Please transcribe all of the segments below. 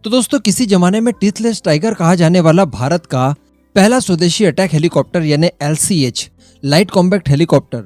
तो दोस्तों किसी जमाने में टीथलेस टाइगर कहा जाने वाला भारत का पहला स्वदेशी अटैक हेलीकॉप्टर यानी LCH लाइट कॉम्बैक्ट हेलीकॉप्टर,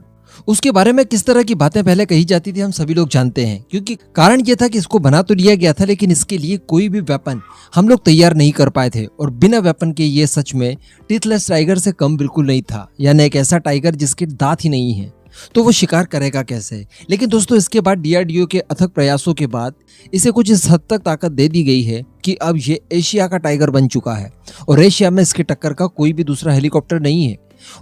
उसके बारे में किस तरह की बातें पहले कही जाती थी हम सभी लोग जानते हैं। क्योंकि कारण ये था कि इसको बना तो लिया गया था लेकिन इसके लिए कोई भी वेपन हम लोग तैयार नहीं कर पाए थे और बिना वेपन के ये सच में टीथलेस टाइगर से कम बिल्कुल नहीं था, यानी एक ऐसा टाइगर जिसके दांत ही नहीं है तो वो शिकार करेगा कैसे। लेकिन दोस्तों इसके बाद DRDO के अथक प्रयासों के बाद इसे कुछ इस हद तक ताकत दे दी गई है कि अब ये एशिया का टाइगर बन चुका है और एशिया में इसके टक्कर का कोई भी दूसरा हेलीकॉप्टर नहीं है।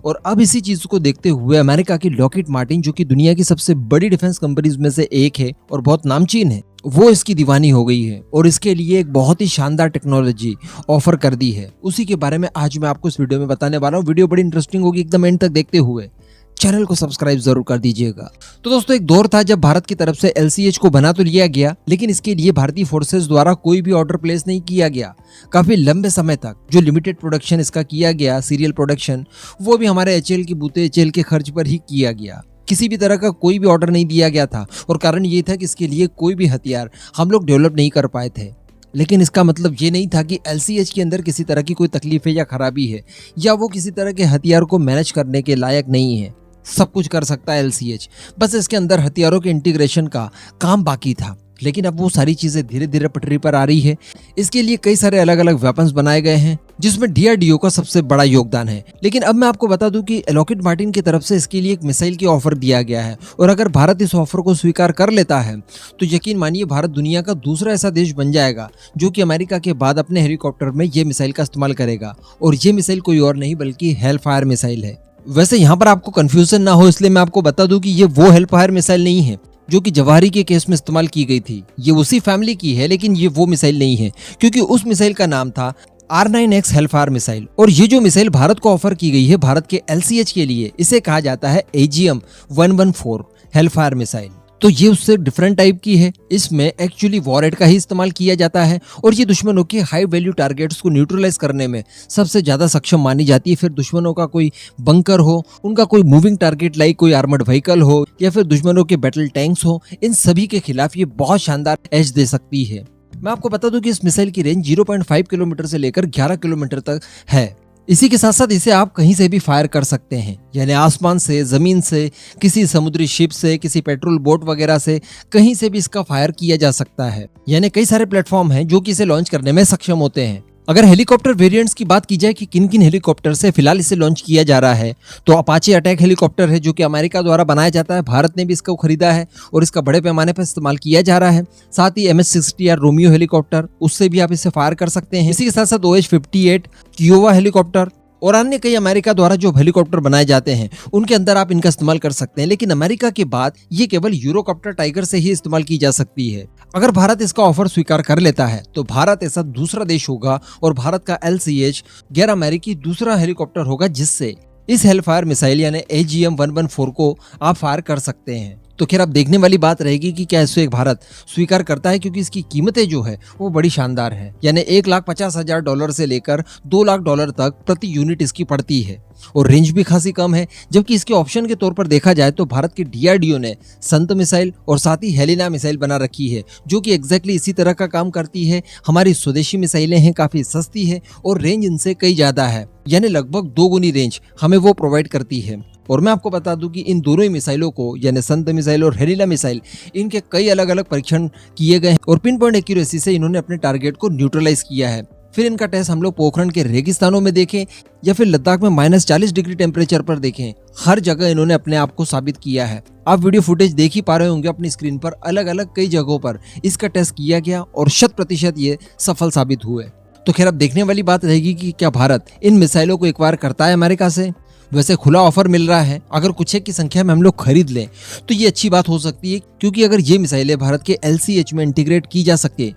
और अब इसी चीज को देखते हुए अमेरिका की लॉकहीड मार्टिन, जो कि दुनिया की सबसे बड़ी डिफेंस कंपनीज में से एक है और बहुत नामचीन है, वो इसकी दीवानी हो गई है और इसके लिए एक बहुत ही शानदार टेक्नोलॉजी ऑफर कर दी है। उसी के बारे में आज मैं आपको इस वीडियो में बताने वाला हूँ। वीडियो बड़ी इंटरेस्टिंग होगी, एकदम एंड तक देखते हुए चैनल को सब्सक्राइब जरूर कर दीजिएगा। तो दोस्तों एक दौर था जब भारत की तरफ से LCH को बना तो लिया गया लेकिन इसके लिए भारतीय फोर्सेस द्वारा कोई भी ऑर्डर प्लेस नहीं किया गया। काफी लंबे समय तक जो लिमिटेड प्रोडक्शन इसका किया गया, सीरियल प्रोडक्शन, वो भी हमारे HAL की बूते HAL के खर्च पर ही किया गया। किसी भी तरह का कोई भी ऑर्डर नहीं दिया गया था और कारण ये था कि इसके लिए कोई भी हथियार हम लोग डेवलप नहीं कर पाए थे। लेकिन इसका मतलब ये नहीं था कि LCH के अंदर किसी तरह की कोई तकलीफ है या खराबी है या वो किसी तरह के हथियार को मैनेज करने के लायक नहीं है। सब कुछ कर सकता है LCH, बस इसके अंदर हथियारों के इंटीग्रेशन का काम बाकी था। लेकिन अब वो सारी चीजें धीरे धीरे पटरी पर आ रही है। इसके लिए कई सारे अलग अलग वेपन्स बनाए गए हैं जिसमें DRDO का सबसे बड़ा योगदान है। लेकिन अब मैं आपको बता दूं कि लॉकहीड मार्टिन की तरफ से इसके लिए एक मिसाइल की ऑफर दिया गया है और अगर भारत इस ऑफर को स्वीकार कर लेता है तो यकीन मानिए भारत दुनिया का दूसरा ऐसा देश बन जाएगा जो कि अमेरिका के बाद अपने हेलीकॉप्टर में ये मिसाइल का इस्तेमाल करेगा। और ये मिसाइल कोई और नहीं बल्कि हेलफायर मिसाइल है। वैसे यहाँ पर आपको कंफ्यूजन ना हो इसलिए मैं आपको बता दूं कि ये वो हेलफायर मिसाइल नहीं है जो कि जवाहरी के केस में इस्तेमाल की गई थी। ये उसी फैमिली की है लेकिन ये वो मिसाइल नहीं है क्योंकि उस मिसाइल का नाम था R9X हेलफायर मिसाइल। और ये जो मिसाइल भारत को ऑफर की गई है भारत के LCH के लिए, इसे कहा जाता है AGM-114 हेलफायर मिसाइल। तो ये उससे डिफरेंट टाइप की है। इसमें एक्चुअली वॉरहेड का ही इस्तेमाल किया जाता है और ये दुश्मनों के हाई वैल्यू टारगेट्स को न्यूट्रलाइज करने में सबसे ज्यादा सक्षम मानी जाती है। फिर दुश्मनों का कोई बंकर हो, उनका कोई मूविंग टारगेट लाइक कोई आर्मर्ड व्हीकल हो या फिर दुश्मनों के बैटल टैंक्स हो, इन सभी के खिलाफ ये बहुत शानदार एज दे सकती है। मैं आपको बता दूं कि इस मिसाइल की रेंज 0.5 किलोमीटर से लेकर 11 किलोमीटर तक है। इसी के साथ साथ इसे आप कहीं से भी फायर कर सकते हैं, यानी आसमान से, जमीन से, किसी समुद्री शिप से, किसी पेट्रोल बोट वगैरह से, कहीं से भी इसका फायर किया जा सकता है। यानी कई सारे प्लेटफॉर्म हैं जो कि इसे लॉन्च करने में सक्षम होते हैं। अगर हेलीकॉप्टर वेरिएंट्स की बात की जाए कि किन किन हेलीकॉप्टर से फिलहाल इसे लॉन्च किया जा रहा है तो अपाचे अटैक हेलीकॉप्टर है जो कि अमेरिका द्वारा बनाया जाता है। भारत ने भी इसको खरीदा है और इसका बड़े पैमाने पर इस्तेमाल किया जा रहा है। साथ ही MS-60R रोमियो हेलीकॉप्टर, उससे भी आप इसे फायर कर सकते हैं। इसी के साथ साथ OH-58 कियोवा हेलीकॉप्टर और अन्य कई अमेरिका द्वारा जो हेलीकॉप्टर बनाए जाते हैं उनके अंदर आप इनका इस्तेमाल कर सकते हैं। लेकिन अमेरिका के बाद ये केवल यूरोकॉप्टर टाइगर से ही इस्तेमाल की जा सकती है। अगर भारत इसका ऑफर स्वीकार कर लेता है तो भारत ऐसा दूसरा देश होगा और भारत का LCH गैर अमेरिकी दूसरा हेलीकॉप्टर होगा जिससे इस हेलफायर मिसाइल यानी AGM-114 को आप फायर कर सकते हैं। तो खैर अब देखने वाली बात रहेगी कि क्या इसे भारत स्वीकार करता है, क्योंकि इसकी कीमतें जो है वो बड़ी शानदार है। यानी $1,50,000 से लेकर $2 लाख तक प्रति यूनिट इसकी पड़ती है और रेंज भी खासी कम है। जबकि इसके ऑप्शन के तौर पर देखा जाए तो भारत के DRDO ने संत मिसाइल और साथ ही हेलिना मिसाइल बना रखी है जो कि एग्जैक्टली इसी तरह का काम करती है। हमारी स्वदेशी मिसाइलें हैं, काफी सस्ती है और रेंज इनसे कई ज्यादा है, यानी लगभग 2 गुनी रेंज हमें वो प्रोवाइड करती है। और मैं आपको बता दूं कि इन दोनों ही मिसाइलों को यानी संत मिसाइल और हेलिना मिसाइल, इनके कई अलग अलग परीक्षण किए गए हैं और पिन पॉइंट एक्यूरेसी से इन्होंने अपने टारगेट को न्यूट्रलाइज किया है। फिर इनका टेस्ट हम लोग पोखरण के रेगिस्तानों में देखें या फिर लद्दाख में -40 डिग्री टेम्परेचर पर देखें, हर जगह इन्होंने अपने आप को साबित किया है। आप वीडियो फुटेज देख ही पा रहे होंगे अपनी स्क्रीन पर, अलग अलग कई जगहों पर इसका टेस्ट किया गया और 100% ये सफल साबित हुए। तो खैर अब देखने वाली बात रहेगी कि क्या भारत इन मिसाइलों को एक्वायर करता है अमेरिका से। वैसे खुला ऑफर मिल रहा है, अगर कुछ एक की संख्या में हम लोग खरीद लें तो ये अच्छी बात हो सकती है, क्योंकि अगर ये मिसाइलें भारत के LCH में इंटीग्रेट की जा सके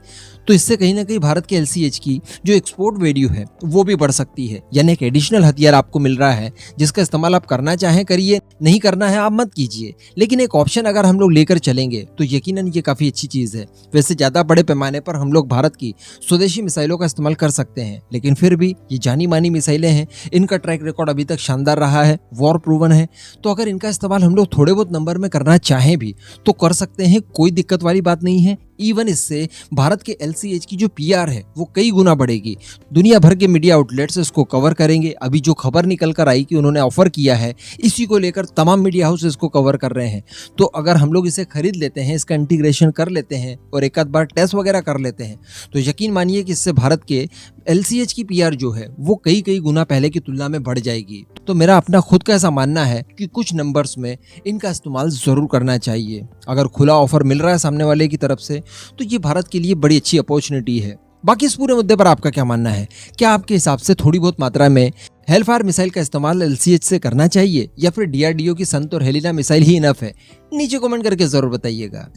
तो इससे कहीं ना कहीं भारत के LCH की जो एक्सपोर्ट वैल्यू है वो भी बढ़ सकती है। यानी एक एडिशनल हथियार आपको मिल रहा है जिसका इस्तेमाल आप करना चाहें करिए, नहीं करना है आप मत कीजिए, लेकिन एक ऑप्शन अगर हम लोग लेकर चलेंगे तो यकीनन ये काफी अच्छी चीज है। वैसे ज्यादा बड़े पैमाने पर हम लोग भारत की स्वदेशी मिसाइलों का इस्तेमाल कर सकते हैं, लेकिन फिर भी ये जानी मानी मिसाइलें हैं, इनका ट्रैक रिकॉर्ड अभी तक शानदार रहा है, वॉर प्रूवन है। तो अगर इनका इस्तेमाल हम लोग थोड़े बहुत नंबर में करना चाहें भी तो कर सकते हैं, कोई दिक्कत वाली बात नहीं है। इवन इससे भारत के LCH की जो PR है वो कई गुना बढ़ेगी। दुनिया भर के मीडिया आउटलेट्स इसको कवर करेंगे। अभी जो खबर निकल कर आई कि उन्होंने ऑफर किया है, इसी को लेकर तमाम मीडिया हाउस इसको कवर कर रहे हैं। तो अगर हम लोग इसे खरीद लेते हैं, इसका इंटीग्रेशन कर लेते हैं और एक आध बार टेस्ट वगैरह कर लेते हैं, तो यकीन मानिए कि इससे भारत के LCH की PR जो है वो कई कई गुना पहले की तुलना में बढ़ जाएगी। तो मेरा अपना खुद का ऐसा मानना है कि कुछ नंबर्स में इनका इस्तेमाल जरूर करना चाहिए। अगर खुला ऑफर मिल रहा है सामने वाले की तरफ से तो ये भारत के लिए बड़ी अच्छी अपॉर्चुनिटी है। बाकी इस पूरे मुद्दे पर आपका क्या मानना है? क्या आपके हिसाब से थोड़ी बहुत मात्रा में हेलफायर मिसाइल का इस्तेमाल LCH से करना चाहिए या फिर DRDO की सन और हेलिना मिसाइल ही इनफ है? नीचे कमेंट करके जरूर बताइएगा।